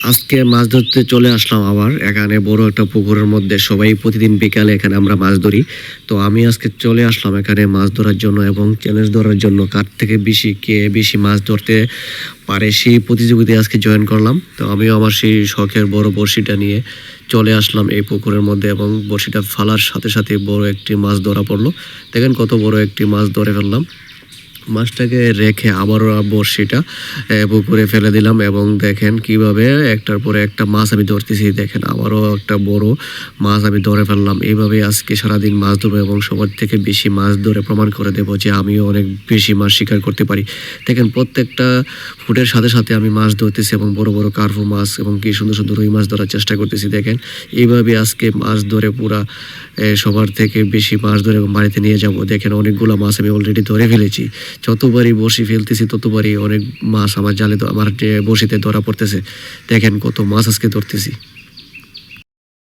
আজকে মাছ ধরতে চলে আসলাম আবার। এখানে বড় একটা পুকুরের মধ্যে সবাই প্রতিদিন বিকালে এখানে আমরা মাছ ধরি। তো আমি আজকে চলে আসলাম এখানে মাছ ধরার জন্য এবং চ্যালেঞ্জ ধরার জন্য। কার থেকে কে বেশি মাছ ধরতে পারে সেই প্রতিযোগিতায় আজকে জয়েন করলাম। তো আমিও আমার সেই শখের বড় বড়শিটা নিয়ে চলে আসলাম এই পুকুরের মধ্যে এবং বড়শিটা ফালার সাথে সাথে বড় একটি মাছ ধরা পড়লো। দেখেন কত বড় একটি মাছ ধরে ফেললাম। মাছটাকে রেখে আবারও বড়শিটা পুকুরে ফেলে দিলাম এবং দেখেন কিভাবে একটার পরে একটা মাছ আমি ধরতেছি। দেখেন আবারও একটা বড় মাছ আমি ধরে ফেললাম। এইভাবে আজকে সারাদিন মাছ ধরবো এবং সবার থেকে বেশি মাছ ধরে প্রমাণ করে দেবো যে আমিও অনেক বেশি মাছ শিকার করতে পারি। দেখেন প্রত্যেকটা ফুটের সাথে সাথে আমি মাছ ধরতেছি এবং বড় বড় কার্পু মাছ এবং কি সুন্দর সুন্দর রুই মাছ ধরার চেষ্টা করতেছি। দেখেন এইভাবে আজকে মাছ ধরে পুরা সবার থেকে বেশি মাছ ধরে বাড়িতে নিয়ে যাব। দেখেন অনেকগুলো মাছ আমি অলরেডি ধরে ফেলেছি। যতবারই বড়শি ফেলতেছি ততবারই অনেক মাছ আমার জালে আমার বড়শিতে ধরা পড়তেছে। দেখেন কত মাছ আজকে ধরতেছি।